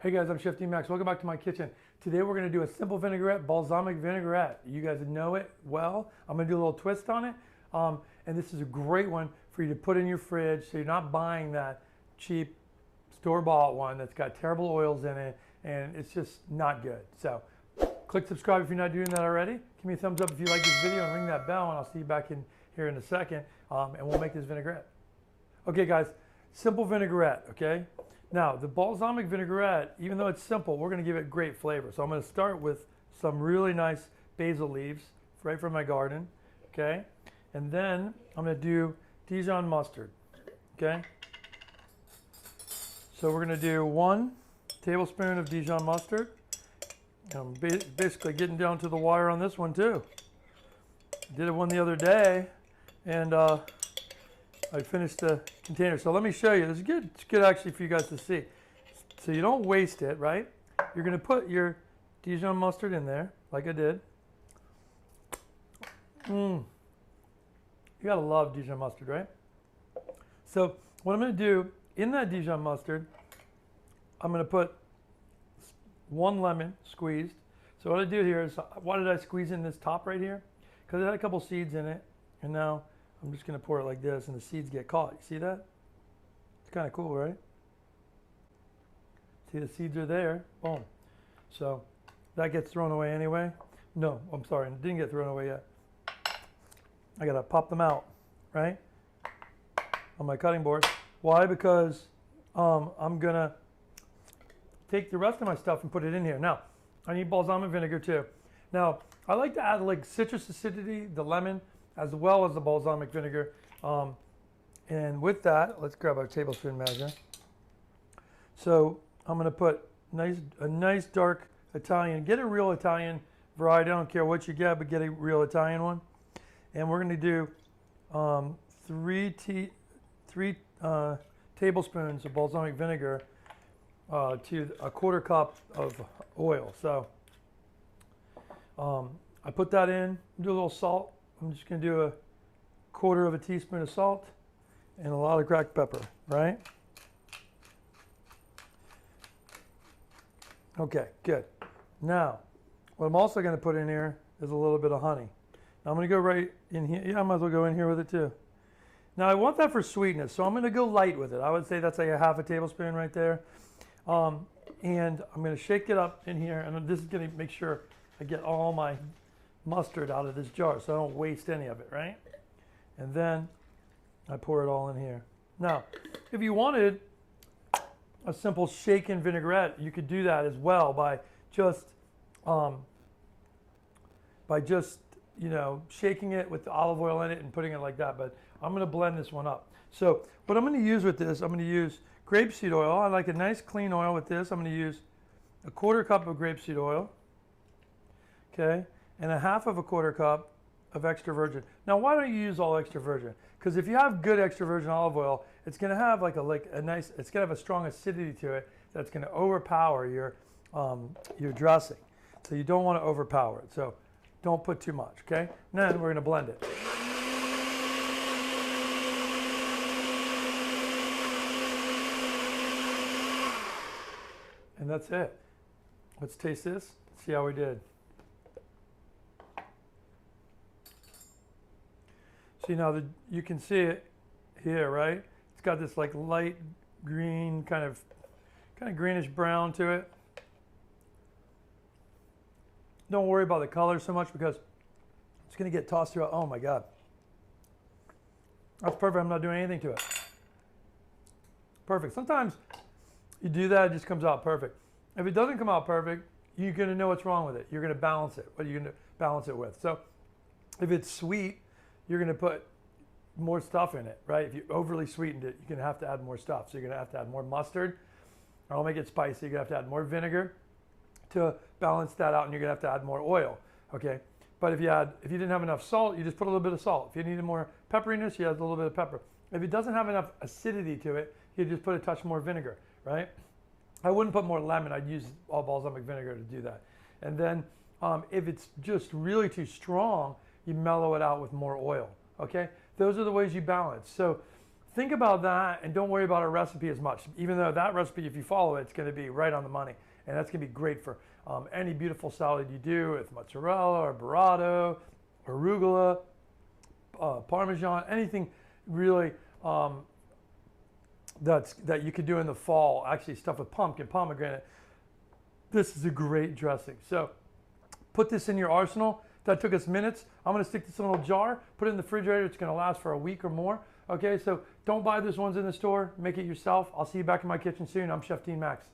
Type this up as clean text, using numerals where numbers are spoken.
Hey guys, I'm Chef D-Max. Welcome back to my kitchen. Today we're going to do a simple vinaigrette, balsamic vinaigrette. You guys know it well. I'm going to do a little twist on it. And this is a great one for you to put in your fridge so you're not buying that cheap store-bought one that's got terrible oils in it and it's just not good. So click subscribe if you're not doing that already. Give me a thumbs up if you like this video and ring that bell, and I'll see you back in here in a second, and we'll make this vinaigrette. Okay guys, simple vinaigrette, okay? Now, the balsamic vinaigrette, even though it's simple, we're going to give it great flavor. So I'm going to start with some really nice basil leaves right from my garden, okay? And then I'm going to do Dijon mustard, okay? So we're going to do 1 tablespoon of Dijon mustard. I'm basically getting down to the wire on this one too. Did one the other day, and I finished the container. So let me show you. This is good. It's good actually for you guys to see. So you don't waste it, right? You're going to put your Dijon mustard in there, like I did. You got to love Dijon mustard, right? So what I'm going to do in that Dijon mustard, I'm going to put 1 lemon squeezed. So what I do here is, why did I squeeze in this top right here? Because it had a couple seeds in it, and now I'm just going to pour it like this, and the seeds get caught. You see that? It's kind of cool, right? See, the seeds are there. Boom. So that gets thrown away anyway. No, I'm sorry, it didn't get thrown away yet. I got to pop them out, right? On my cutting board. Why? Because I'm going to take the rest of my stuff and put it in here. Now, I need balsamic vinegar too. Now, I like to add like citrus acidity, the lemon, as well as the balsamic vinegar. And with that, let's grab our tablespoon measure. So I'm going to put a nice dark Italian. Get a real Italian variety. I don't care what you get, but get a real Italian one. And we're going to do 3 tablespoons of balsamic vinegar to a 1/4 cup of oil. So I put that in. Do a little salt. I'm just going to do a 1/4 teaspoon of salt and a lot of cracked pepper, right? Okay, good. Now, what I'm also going to put in here is a little bit of honey. Now I'm going to go right in here. Yeah, I might as well go in here with it too. Now I want that for sweetness, so I'm going to go light with it. I would say that's like a 1/2 tablespoon right there. And I'm going to shake it up in here, and this is going to make sure I get all my mustard out of this jar so I don't waste any of it, right? And then I pour it all in here. Now, if you wanted a simple shaken vinaigrette, you could do that as well by just you know, shaking it with the olive oil in it and putting it like that. But I'm going to blend this one up. So what I'm going to use with this, I'm going to use grapeseed oil. I like a nice clean oil with this. I'm going to use a 1/4 cup of grapeseed oil. Okay, and a 1/2 cup of extra virgin. Now, why don't you use all extra virgin? Because if you have good extra virgin olive oil, it's going to have like a nice, it's going to have a strong acidity to it that's going to overpower your dressing. So you don't want to overpower it. So don't put too much. Okay, and then we're going to blend it. And that's it. Let's taste this. See how we did. See now you can see it here, right? It's got this like light green, kind of greenish brown to it. Don't worry about the color so much because it's going to get tossed throughout. Oh my God. That's perfect. I'm not doing anything to it. Perfect. Sometimes you do that, it just comes out perfect. If it doesn't come out perfect, you're going to know what's wrong with it. You're going to balance it. What are you going to balance it with? So if it's sweet, you're going to put more stuff in it, right? If you overly sweetened it, you're going to have to add more stuff. So you're going to have to add more mustard, or I'll make it spicy. You're going to have to add more vinegar to balance that out, and you're going to have to add more oil, okay? But if you didn't have enough salt, you just put a little bit of salt. If you needed more pepperiness, you add a little bit of pepper. If it doesn't have enough acidity to it, you just put a touch more vinegar, right? I wouldn't put more lemon. I'd use all balsamic vinegar to do that. And then if it's just really too strong, you mellow it out with more oil, okay? Those are the ways you balance. So think about that and don't worry about a recipe as much, even though that recipe, if you follow it, it's going to be right on the money. And that's going to be great for any beautiful salad you do with mozzarella or burrata, arugula, Parmesan, anything really that you could do in the fall, actually stuff with pumpkin, pomegranate. This is a great dressing. So put this in your arsenal. That took us minutes. I'm gonna stick this in a little jar, put it in the refrigerator. It's gonna last for a week or more. Okay, so don't buy these ones in the store, make it yourself. I'll see you back in my kitchen soon. I'm Chef Dean Max.